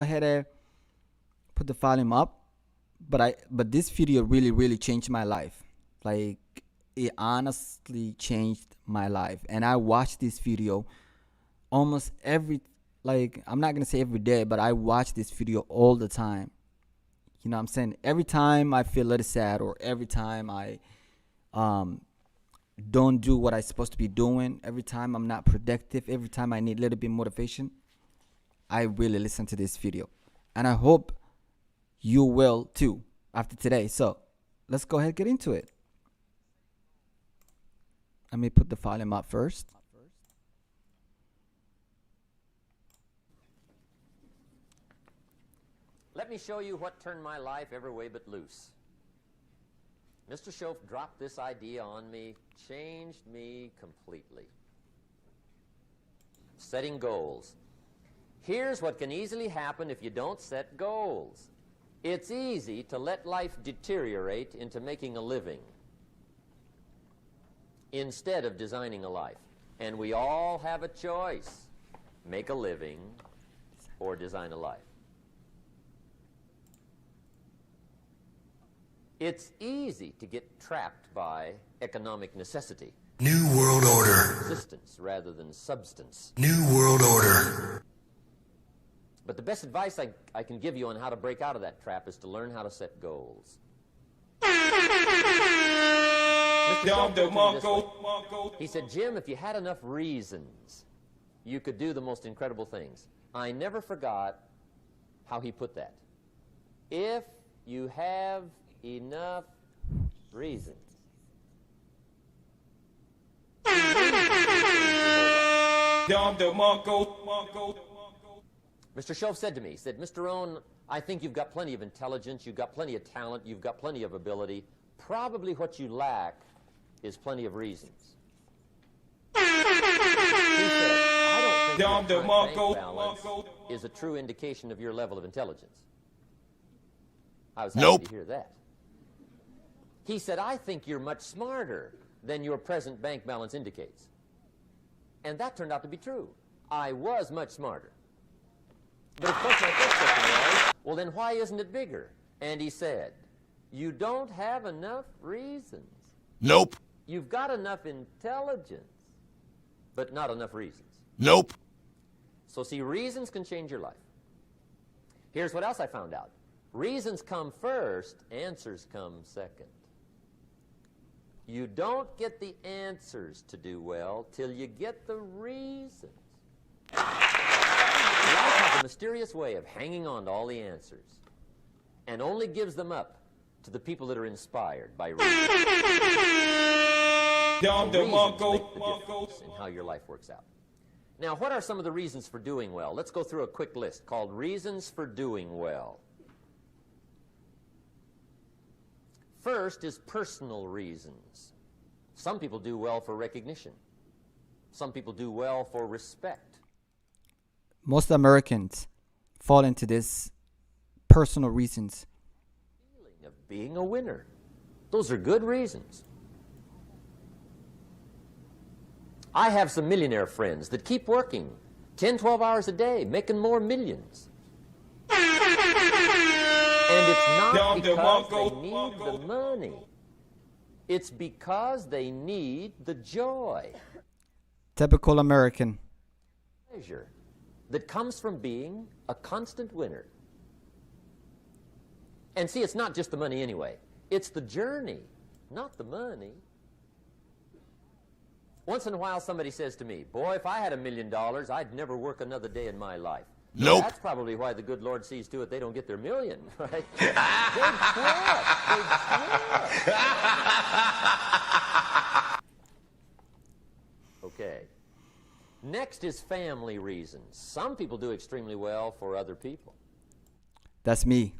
ahead and put the volume up. But this video really changed my life. Like, it honestly changed my life. And I watch this video almost every, like, I'm not gonna say every day, but I watch this video all the time. You know what I'm saying? Every time I feel a little sad, or every time I um don't do what I'm supposed to be doing, every time I'm not productive, every time I need a little bit motivation, I really listen to this video. And I hope you will too after today. So let's go ahead and get into it. Let me put the volume up first. Let me show you what turned my life every way but loose. Mr. Schoaf dropped this idea on me, changed me completely. Setting goals. Here's what can easily happen if you don't set goals. It's easy to let life deteriorate into making a living instead of designing a life. And we all have a choice: make a living or design a life. It's easy to get trapped by economic necessity. New World Order. Existence rather than substance. New World Order. But the best advice I can give you on how to break out of that trap is to learn how to set goals. He said, Jim, if you had enough reasons, you could do the most incredible things. I never forgot how he put that. If you have enough reasons. Mr. Schoaf said to me, he said, Mr. Rohn, I think you've got plenty of intelligence, you've got plenty of talent, you've got plenty of ability. Probably what you lack is plenty of reasons. He said, I don't think your current bank balance is a true indication of your level of intelligence. I was happy to hear that. He said, I think you're much smarter than your present bank balance indicates. And that turned out to be true. I was much smarter. But of course my first question was, well, then why isn't it bigger? And he said, you don't have enough reasons. Nope. You've got enough intelligence, but not enough reasons. Nope. So see, reasons can change your life. Here's what else I found out. Reasons come first, answers come second. You don't get the answers to do well till you get the reasons. Life has a mysterious way of hanging on to all the answers and only gives them up to the people that are inspired by reason. So reasons make the difference in how your life works out. Now, what are some of the reasons for doing well? Let's go through a quick list called Reasons for Doing Well. First is personal reasons. Some people do well for recognition. Some people do well for respect. Most Americans fall into this personal reasons. Feeling of being a winner. Those are good reasons. I have some millionaire friends that keep working 10, 12 hours a day, making more millions. And it's not because they need the money. It's because they need the joy. Typical American. Pleasure that comes from being a constant winner. And see, it's not just the money anyway. It's the journey, not the money. Once in a while somebody says to me, boy, if I had $1 million, I'd never work another day in my life. Nope. That's probably why the good Lord sees to it they don't get their million, right? They quit. Okay. Next is family reasons. Some people do extremely well for other people. That's me.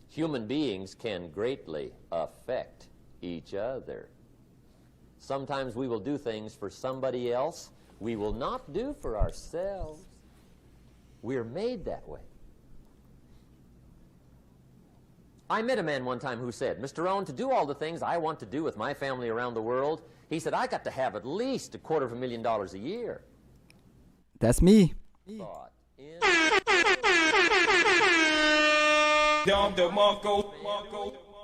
Human beings can greatly affect each other. Sometimes we will do things for somebody else we will not do for ourselves. We're made that way. I met a man one time who said, Mr. Rohn, to do all the things I want to do with my family around the world, he said, I got to have at least $250,000 a year. That's me. Thought in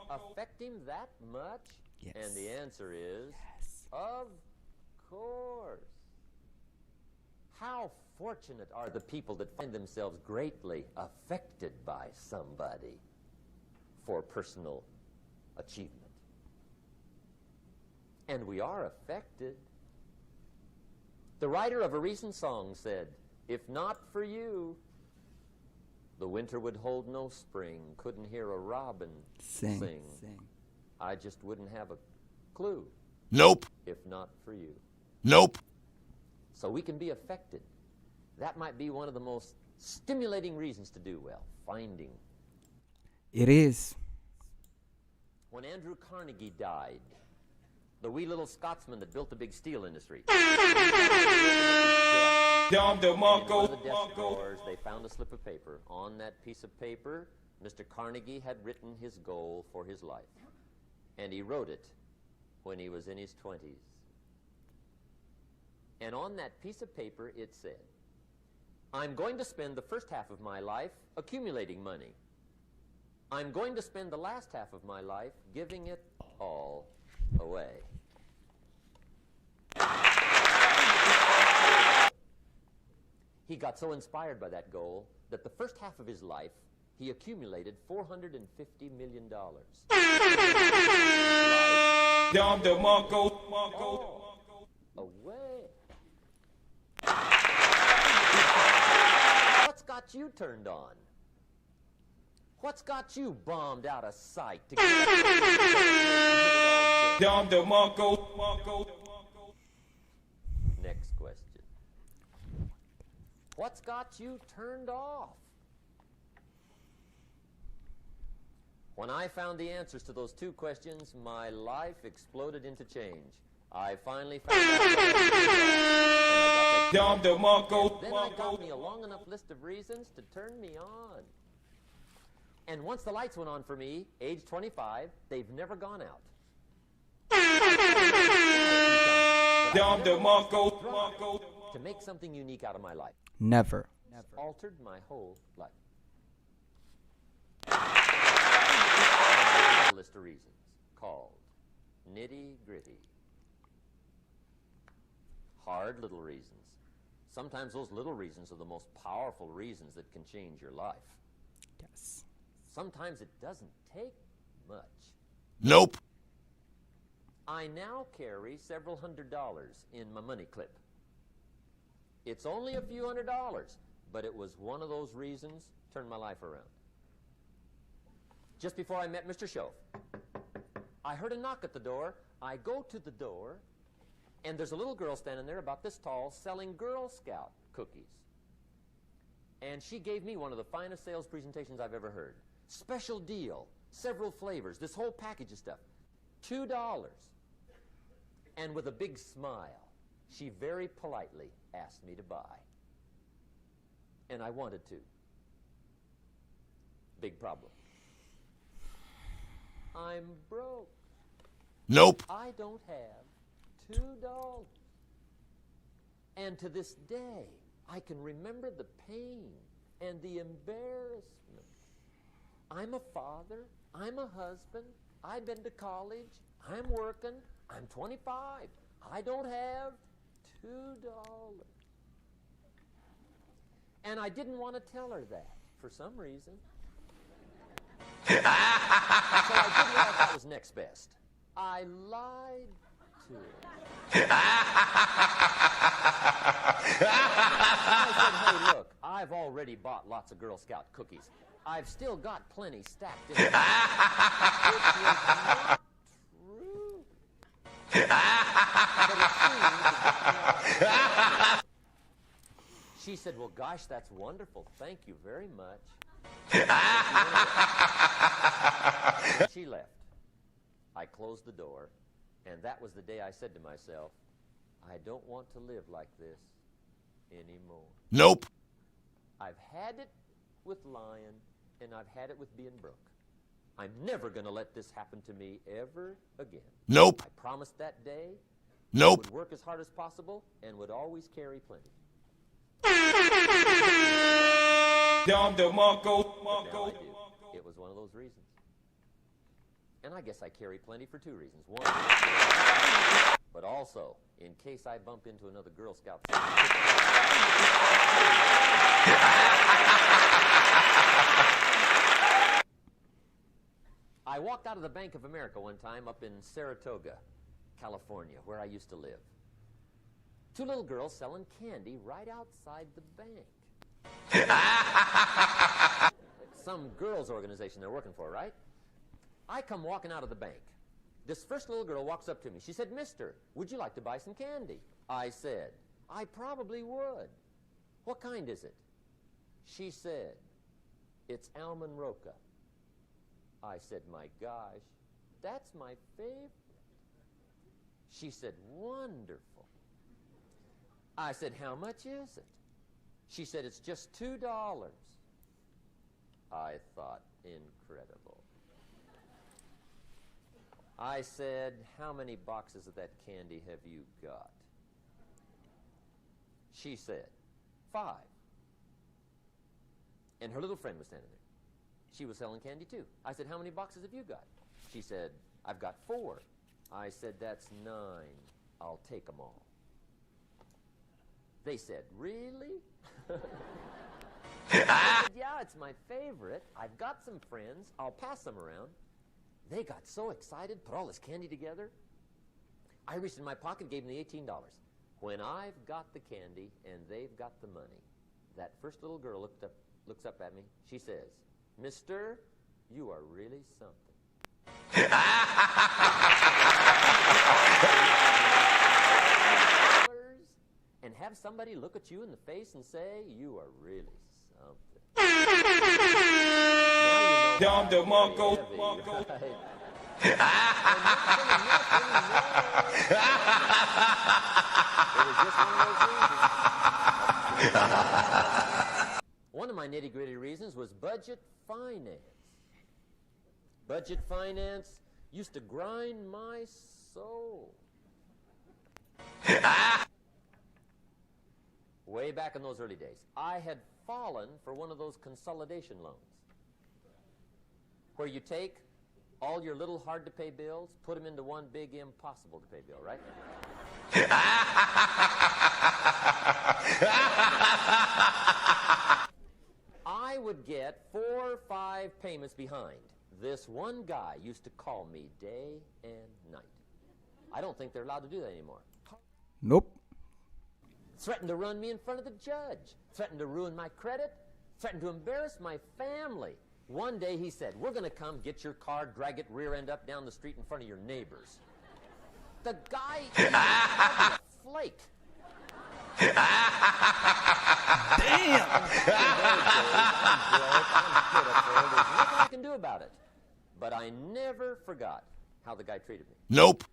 affect him that much? Yes. And the answer is, of course. How fortunate are the people that find themselves greatly affected by somebody for personal achievement. And we are affected. The writer of a recent song said, "If not for you, the winter would hold no spring, couldn't hear a robin sing. I just wouldn't have a clue. Nope. If not for you." Nope. So we can be affected. That might be one of the most stimulating reasons to do well, finding. It is. When Andrew Carnegie died, the wee little Scotsman that built the big steel industry, in one of the desk drawers, they found a slip of paper. On that piece of paper, Mr. Carnegie had written his goal for his life. And he wrote it when he was in his 20s. And on that piece of paper, it said, "I'm going to spend the first half of my life accumulating money. I'm going to spend the last half of my life giving it all away." He got so inspired by that goal that the first half of his life, he accumulated $450 million. Away. What's got you turned on? What's got you bombed out of sight to get Next question. What's got you turned off? When I found the answers to those two questions, my life exploded into change. I finally found out what I was doing. Then I got me a long enough list of reasons to turn me on. And once the lights went on for me, age 25, they've never gone out. To make something unique out of my life. Never. It's altered my whole life. A list of reasons called nitty-gritty. Hard little reasons. Sometimes those little reasons are the most powerful reasons that can change your life. Yes. Sometimes it doesn't take much. Nope. I now carry several $100s in my money clip. It's only a few $100s, but it was one of those reasons turned my life around. Just before I met Mr. Shove, I heard a knock at the door. I go to the door, and there's a little girl standing there about this tall selling Girl Scout cookies. And she gave me one of the finest sales presentations I've ever heard. Special deal, several flavors, this whole package of stuff. $2. And with a big smile, she very politely asked me to buy. And I wanted to. Big problem. I'm broke. Nope. I don't have $2. And to this day, I can remember the pain and the embarrassment. I'm a father. I'm a husband. I've been to college. I'm working. I'm 25. I don't have $2. And I didn't want to tell her that for some reason. So I did what I thought was next best. I lied to her. I said, "Hey, look, I've already bought lots of Girl Scout cookies. I've still got plenty stacked in there." Which was not true. But it seemed she said, "Well, gosh, that's wonderful. Thank you very much." She left. I closed the door, and that was the day I said to myself, I don't want to live like this anymore. Nope. I've had it with lying, and I've had it with being broke. I'm never going to let this happen to me ever again. Nope. I promised that day I Nope. would work as hard as possible and would always carry plenty. But now I do. It was one of those those reasons. And I guess I carry plenty for two reasons. One, but also in case I bump into another Girl Scout. I walked out of the Bank of America one time up in Saratoga, California, where I used to live. Two little girls selling candy right outside the bank. Some girls' organization they're working for, right? I come walking out of the bank. This first little girl walks up to me. She said, "Mister, would you like to buy some candy?" I said, "I probably would. What kind is it?" She said, "It's almond roca." I said, "My gosh, that's my favorite." She said, "Wonderful." I said, "How much is it?" She said, "It's just $2. I thought, incredible. I said, "How many boxes of that candy have you got?" She said, 5. And her little friend was standing there. She was selling candy too. I said, "How many boxes have you got?" She said, "I've got 4. I said, "That's 9. I'll take them all." They said, "Really?" I said, "Yeah, it's my favorite. I've got some friends. I'll pass them around." They got so excited, put all this candy together. I reached in my pocket, gave them the $18. When I've got the candy and they've got the money, that first little girl looks up at me. She says, "Mister, you are really something." And have somebody look at you in the face and say, "You are really something." Now you know One of my nitty-gritty reasons was budget finance. Budget finance used to grind my soul. Way back in those early days, I had fallen for one of those consolidation loans where you take all your little hard-to-pay bills, put them into one big impossible-to-pay bill, right? I would get 4 or 5 payments behind. This one guy used to call me day and night. I don't think they're allowed to do that anymore. Nope. Threatened to run me in front of the judge, threatened to ruin my credit, threatened to embarrass my family. One day he said, "We're going to come get your car, drag it rear end up down the street in front of your neighbors." The guy even called me a flake. Damn! There's nothing I can do about it. But I never forgot how the guy treated me. Nope.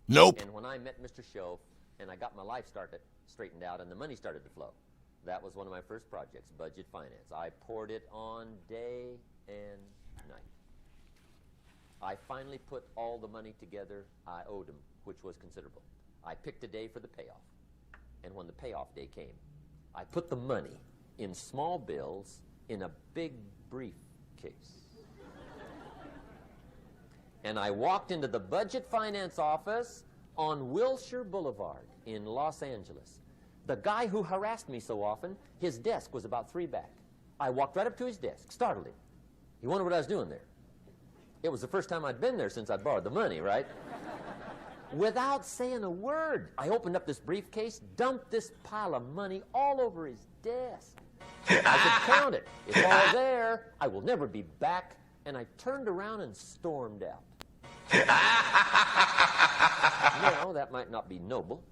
Nope. And when I met Mr. Schoaf, and I got my life straightened out, and the money started to flow, that was one of my first projects, budget finance. I poured it on day and night. I finally put all the money together I owed him, which was considerable. I picked a day for the payoff. And when the payoff day came, I put the money in small bills in a big briefcase. And I walked into the budget finance office on Wilshire Boulevard in Los Angeles. The guy who harassed me so often, his desk was about 3 back. I walked right up to his desk, startled him. He wondered what I was doing there. It was the first time I'd been there since I'd borrowed the money, right? Without saying a word, I opened up this briefcase, dumped this pile of money all over his desk. I said, "Count it. It's all there. I will never be back." And I turned around and stormed out. Now, that might not be noble,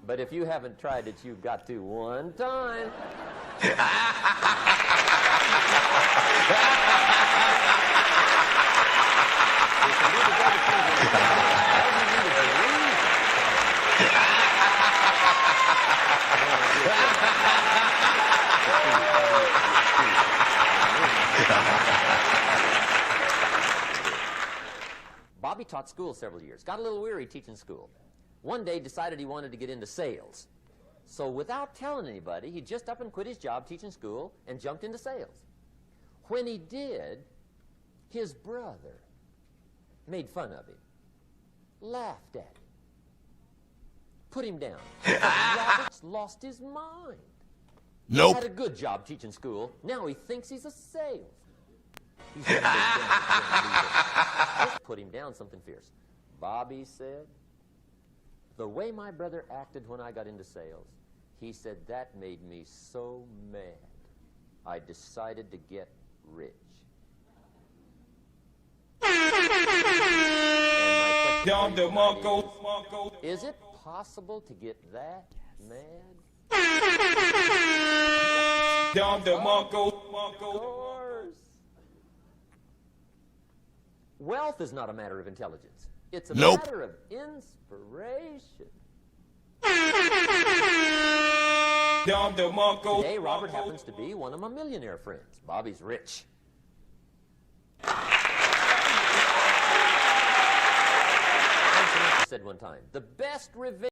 but if you haven't tried it, you've got to one time. Bobby taught school several years. Got a little weary teaching school. One day decided he wanted to get into sales. So without telling anybody, he just up and quit his job teaching school and jumped into sales. When he did, his brother made fun of him, laughed at him, put him down. Robert's lost his mind. Nope. Had a good job teaching school. Now he thinks he's a salesman. He's gonna go down. Just put him down something fierce. Bobby said, the way my brother acted when I got into sales, he said that made me so mad. I decided to get rich. And my question is it possible to get that mad? Of course. Wealth is not a matter of intelligence. It's a Nope. matter of inspiration. Today, Robert happens to be one of my millionaire friends. Bobby's rich. Frank Sinatra said one time, the best revenge